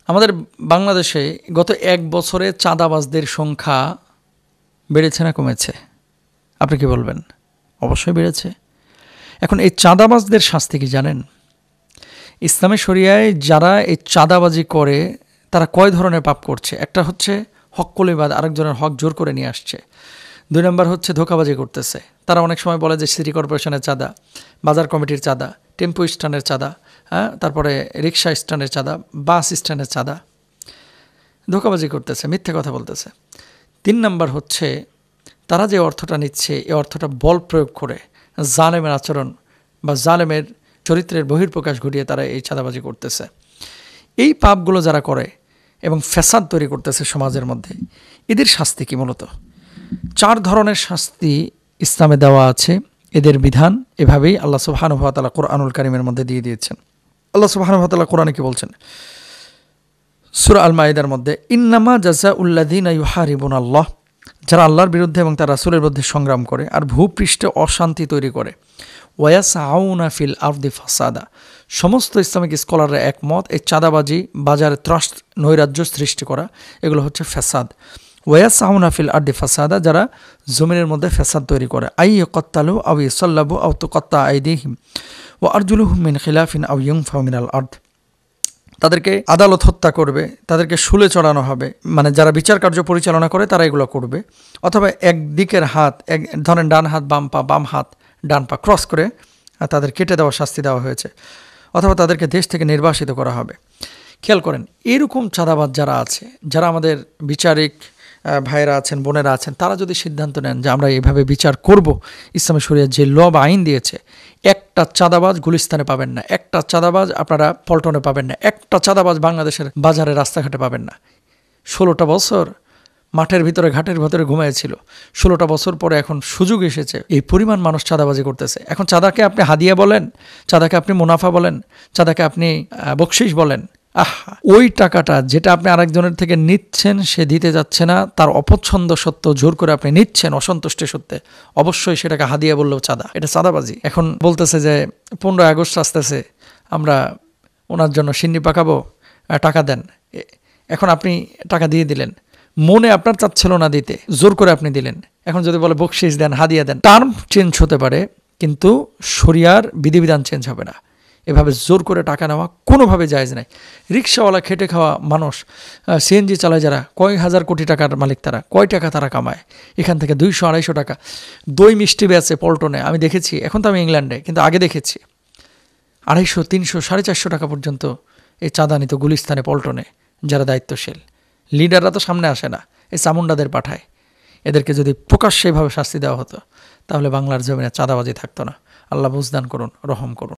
আমাদের বাংলাদেশে গত 1 বছরে চাঁদাবাজদের সংখ্যা বেড়েছে না কমেছে? আপনি কি বলবেন? অবশ্যই বেড়েছে। এখন এই চাঁদাবাজদের শাস্তি কি জানেন? ইসলামী শরিয়ায় যারা এই চাঁদাবাজি করে তারা কয় ধরনের পাপ করছে? একটা হচ্ছে হক্কলিবাদ, আরেকজনের হক জোর করে নিয়ে আসছে। 2 নম্বর হচ্ছে ধোঁকাবাজি করতেছে। তারা অনেক সময় বলে যে সিটি কর্পোরেশনের চাঁদা, বাজার কমিটির চাঁদা, টেম্পো স্ট্যান্ডের চাঁদা, তারপরে রিক্সা স্ট্যান্ডের চাঁদা, বাস স্ট্যান্ডের চাঁদা। ধোঁকাবাজি করতেছে, মিথ্যে কথা বলতেছে। 3 নম্বর হচ্ছে তারা যে অর্থটা নিচ্ছে এই অর্থটা বল প্রয়োগ করে জালেমের আচরণ বা জালেমের চরিত্রের বহিঃপ্রকাশ ঘটিয়ে তারা এই চাঁদাবাজি করতেছে। এই পাপগুলো যারা করে এবং ফ্যাসাদ তৈরি করতেছে সমাজের মধ্যে, এদের শাস্তি কি? মূলত 4 ধরনের শাস্তি ইসলামে দেওয়া আছে। এদের বিধান এভাবেই আল্লাহ সুবহানাহু ওয়া তাআলা কোরআনুল কারীমের মধ্যে দিয়ে দিয়েছেন। আল্লাহ সুবহানাহু ওয়া তাআলা কোরআনে কি বলছেন? সূরা আল মাইদার মধ্যে, ইন্নামা জাযাউল্লাযীনা ইউহারিবুনাল্লাহ, যারা আল্লাহর বিরুদ্ধে এবং তার রাসূলের বিরুদ্ধে সংগ্রাম করে আর ভূপৃষ্ঠে অশান্তি তৈরি করে, ওয়ায়াসআউনা ফিল আরদি ফাসাদা। সমস্ত ইসলামিক স্কলাররা একমত এই চাঁদাবাজি, বাজারে ত্রাস নৈরাজ্য সৃষ্টি করা, এগুলো হচ্ছে ফ্যাসাদ। ওয়ায়াসআউনা ফিল আরদি ফাসাদা, যারা জমিনের মধ্যে ফ্যাসাদ তৈরি করে। আইয়াকাত্তালু আও ইয়াসাল্লাবু আও তুকাত্তা আইদিহিম ওয়া আরজুলুহুম মিন খিলাফিন আও ইউনফাউ মিনাল আরদ। তাদেরকে আদালত হত্যা করবে, তাদেরকে শুলে চড়ানো হবে, মানে যারা বিচার কার্য পরিচালনা করে তারা এগুলো করবে। অথবা একদিকের হাত, ধরেন ডান হাত বাম পা, বাম হাত ডান পা ক্রস করে তাদের কেটে দেওয়া শাস্তি দেওয়া হয়েছে। অথবা তাদেরকে দেশ থেকে নির্বাসিত করা হবে। খেয়াল করেন, এরকম চাঁদাবাজ যারা আছে, যারা আমাদের বিচারিক ভাইয়েরা আছেন, বোনেরা আছেন, তারা যদি সিদ্ধান্ত নেন যে আমরা এইভাবে বিচার করব, ইসলামী শরিয়া যে ল বা আইন দিয়েছে, একটা চাঁদাবাজ গুলিস্তানে পাবেন না, একটা চাঁদাবাজ আপনারা পল্টনে পাবেন না, একটা চাঁদাবাজ বাংলাদেশের বাজারে রাস্তাঘাটে পাবেন না। 16টা বছর মাঠের ভিতরে ঘাটের ভিতরে ঘুমিয়েছিল, 16টা বছর পরে এখন সুযোগ এসেছে, এই পরিমাণ মানুষ চাঁদাবাজি করতেছে। এখন চাঁদাকে আপনি হাদিয়া বলেন, চাঁদাকে আপনি মুনাফা বলেন, চাঁদাকে আপনি বকশিশ বলেন, ওই টাকাটা যেটা আপনি আরেকজনের থেকে নিচ্ছেন, সে দিতে যাচ্ছে না, তার অপছন্দ সত্ত্বেও জোর করে আপনি নিচ্ছেন অসন্তুষ্টি সত্ত্বে, অবশ্যই সেটাকে হাদিয়া বললেও চাঁদা, এটা চাঁদাবাজি। এখন বলতেছে যে 15 আগস্ট আসতেছে, আমরা ওনার জন্য সিন্নি পাকাবো, টাকা দেন। এখন আপনি টাকা দিয়ে দিলেন, মনে আপনার চাচ্ছিল না দিতে, জোর করে আপনি দিলেন। এখন যদি বলে বকশিশ দেন, হাদিয়া দেন, টার্ম চেঞ্জ হতে পারে কিন্তু শরিয়ার বিধিবিধান চেঞ্জ হবে না। এভাবে জোর করে টাকা নেওয়া কোনোভাবে জায়েজ নাই। রিক্সাওয়ালা, খেটে খাওয়া মানুষ, সিএনজি চালায় যারা, কয়েক হাজার কোটি টাকার মালিক, তারা কয় টাকা তারা কামায় এখান থেকে? 200-250 টাকা। দই মিষ্টি বেচে পল্টনে, আমি দেখেছি, এখন তো আমি ইংল্যান্ডে, কিন্তু আগে দেখেছি 250, 300, 450 টাকা পর্যন্ত এই চাঁদা নিত গুলিস্তানে, পল্টনে। যারা দায়িত্বশীল লিডাররা তো সামনে আসে না, এই চামুন্ডাদের পাঠায়। এদেরকে যদি প্রকাশ্যে এভাবে শাস্তি দেওয়া হতো, তাহলে বাংলার জমিনে চাঁদাবাজি থাকতো না। আল্লাহ বুঝদান করুন, রহম করুন।